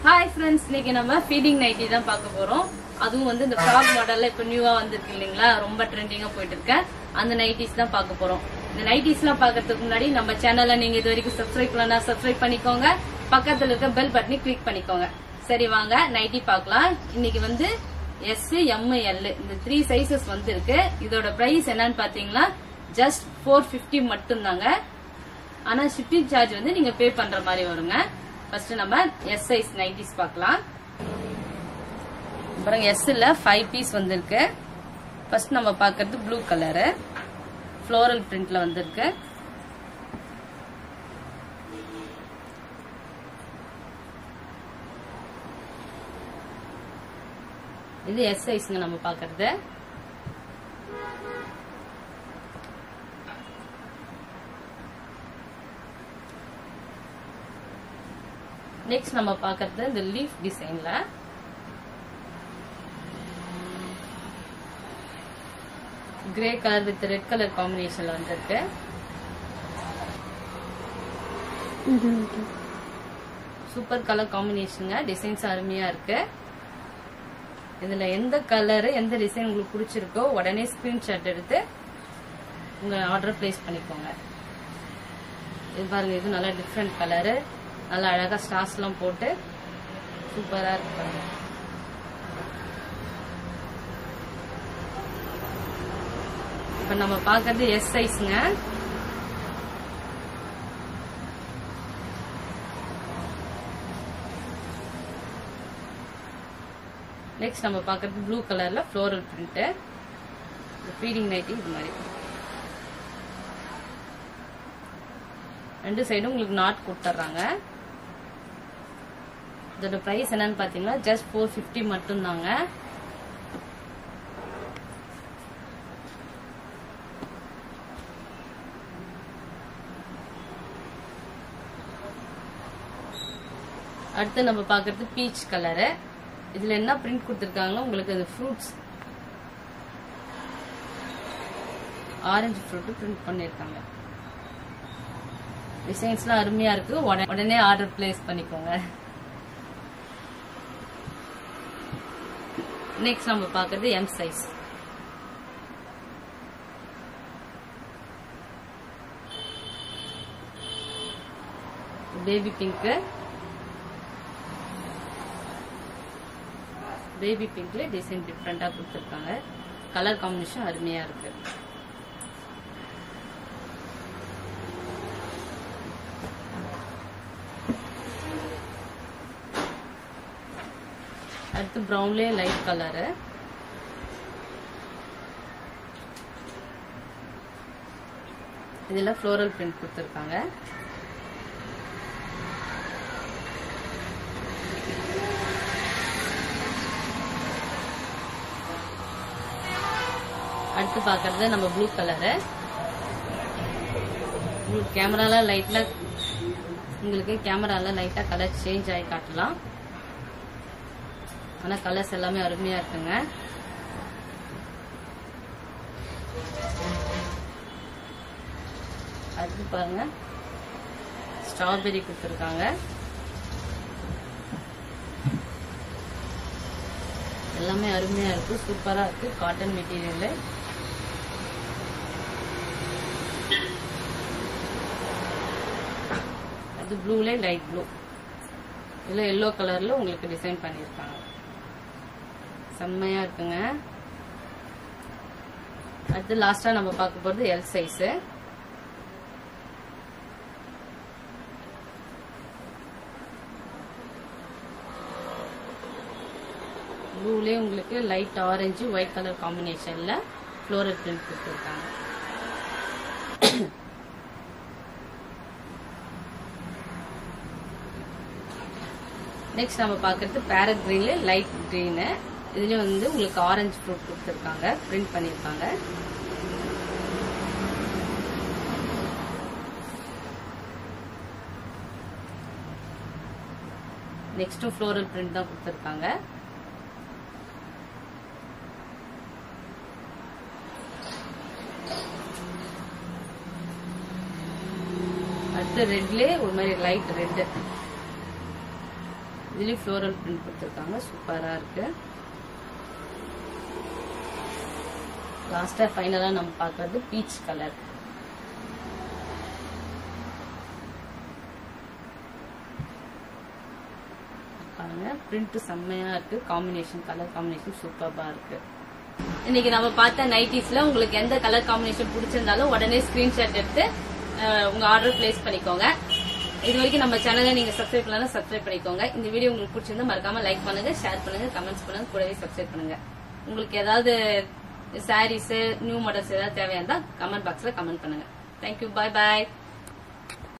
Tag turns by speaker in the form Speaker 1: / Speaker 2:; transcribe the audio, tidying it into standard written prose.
Speaker 1: Hi friends, இன்னைக்கு நம்ம feeding nightie தான் பார்க்க போறோம். அதுவும் வந்து இந்த ஃப்ராக் மாடல்ல இப்ப நியூவா வந்திருக்கு இல்லீங்களா, ரொம்ப ட்ரெண்டிங்கா போயிட்டு இருக்க அந்த நைட்டிஸ் தான் பார்க்க போறோம். இந்த நைட்டிஸ்லாம் பார்க்கிறதுக்கு முன்னாடி நம்ம சேனலை நீங்க இது வரைக்கும் சப்ஸ்கிரைப் பண்ணலனா சப்ஸ்கிரைப் பண்ணிக்கோங்க. பக்கத்துல இருக்க பெல் பட்டனை கிளிக் பண்ணிக்கோங்க. சரி வாங்க நைட்டி பார்க்கலாம். இன்னைக்கு வந்து S, M, L இந்த 3 சைஸஸ் வந்து இருக்கு. இதோட பிரைஸ் என்னன்னு பாத்தீங்கன்னா ஜஸ்ட் 450 மட்டும் தாங்க. ஆனா ஷிப்பிங் சார்ஜ் வந்து நீங்க பே பண்ற மாதிரி வருங்க. ஃபர்ஸ்ட் நம்ம S சைஸ் நைட்டிஸ் பார்க்கலாம். அப்புறம் S ல 5 பீஸ் வந்திருக்கு. ஃபர்ஸ்ட் நம்ம பார்க்கிறது ப்ளூ கலர் ஃப்ளோரல் பிரிண்ட்ல வந்திருக்கு. இது S சைஸ்ங்க நம்ம பார்க்கிறது. நெக்ஸ்ட் நம்ம பார்க்கிறது இந்த லீஃப் டிசைன்ல grey colour with red colour காம்பினேஷன்ல வந்திருக்கு. சூப்பர் கலர் காம்பினேஷன், டிசைன்ஸ் அருமையா இருக்கு. இதுல எந்த கலர் எந்த டிசைன் உங்களுக்கு பிடிச்சிருக்கோ உடனே ஸ்கிரீன்ஷாட் எடுத்து உங்க ஆர்டர் பிளேஸ் பண்ணிக்கோங்க. இது பாருங்க, இது நல்லா டிஃப்ரெண்ட் கலரு, நல்லா அழகா ஸ்டார்ஸ் எல்லாம் போட்டு சூப்பரா இருக்கு பாருங்க. இப்ப நம்ம பாக்குறது S சைஸ்ங்க. நெக்ஸ்ட் நம்ம பாக்குறது ப்ளூ கலர்ல ஃப்ளோரல் பிரிண்ட் ஃபீடிங் நைட்டி. இது மாதிரி ரெண்டு சைடும் உங்களுக்கு நாட் கொடுத்துறாங்க. இதோட பிரைஸ் என்னன்னு பாத்தீங்கன்னா ஜஸ்ட் 450 மட்டும் தாங்க. அடுத்து நம்ம பாக்குறது பீச் கலரு. இதுல என்ன பிரிண்ட் கொடுத்திருக்காங்கன்னா உங்களுக்கு அது ஃப்ரூட்ஸ் ஆரஞ்சு ஃப்ரூட் பிரிண்ட் பண்ணிருக்காங்க. டிசைன்ஸ்லாம் அருமையா இருக்கு. உடனே ஆர்டர் பிளேஸ் பண்ணிக்கோங்க. நெக்ஸ்ட் நம்ம பாக்குறது M சைஸ். பேபி பிங்க்ல டிசைன் டிஃப்ரெண்டா கொடுத்திருக்காங்க. கலர் காம்பினேஷன் அருமையா இருக்கு. அடுத்து பிரவுன்லயே லைட் கலரு. இதுல ஃப்ளோரல் பிரிண்ட் கொடுத்திருக்காங்க. அடுத்து பாக்குறது நம்ம ப்ளூ கலரு. கேமரால லைட்டா கலர் சேஞ்ச் ஆகி காட்டலாம். ஆனா கலர்ஸ் எல்லாமே அருமையா இருக்குங்க. அடுத்து பாருங்க ஸ்ட்ராபெரி கொடுத்துருக்காங்க. எல்லாமே அருமையா இருக்கு, சூப்பரா இருக்கு. Cotton material. அது ப்ளூல லைட் ப்ளூ, இதுல எல்லோ கலர்ல உங்களுக்கு டிசைன் பண்ணிருக்காங்க. செம்மையா இருக்குங்க. அடுத்து லாஸ்டா நம்ம பார்க்க போறது L சைஸ். ப்ளூலே உங்களுக்கு லைட் ஆரஞ்சு ஒயிட் கலர் காம்பினேஷன்ல ஃப்ளோரல் பிரிண்ட் கொடுத்துருக்காங்க. நெக்ஸ்ட் நம்ம பாக்குறது பேரட் கிரீன்ல லைட் கிரீன். இதுல வந்து உங்களுக்கு ஆரஞ்சு ஃப்ரூட் கொடுத்துருக்காங்க, பிரிண்ட் பண்ணிருக்காங்க. நெக்ஸ்டும் ஃப்ளோரல் பிரிண்ட் தான் கொடுத்துருக்காங்க. அடுத்து ரெட்லயே ஒரு மாதிரி லைட் ரெட். இதுலயும் ஃப்ளோரல் பிரிண்ட் கொடுத்துருக்காங்க, சூப்பரா இருக்கு. லாஸ்டா ஃபைனலா நம்ம பாக்குறது பீச் கலர். பிரிண்ட் செம்மையா இருக்கு, காம்பினேஷன் கலர் காம்பினேஷன் சூப்பரா இருக்கு. இன்னைக்கு நம்ம பார்த்த நைட்டிஸ்ல உங்களுக்கு எந்த கலர் காம்பினேஷன் பிடிச்சிருந்தாலும் உடனே ஸ்கிரீன்ஷாட் எடுத்து உங்க ஆர்டர் பிளேஸ் பண்ணிக்கோங்க. இது வரைக்கும் நம்ம சேனலை நீங்க சப்ஸ்கிரைப் பண்ணலாம், சப்ஸ்கிரைப் பண்ணிக்கோங்க. இந்த வீடியோ உங்களுக்கு பிடிச்சிருந்தா மறக்காம லைக் பண்ணுங்க, ஷேர் பண்ணுங்க, கமெண்ட்ஸ் பண்ணுங்க, கூடவே சப்ஸ்கிரைப் பண்ணுங்க. உங்களுக்கு ஏதாவது சாரீஸ் நியூ மாடல்ஸ் ஏதாவது தேவையா இருந்தா கமெண்ட் பாக்ஸ்ல கமெண்ட் பண்ணுங்க. தேங்க்யூ, பாய் பாய்.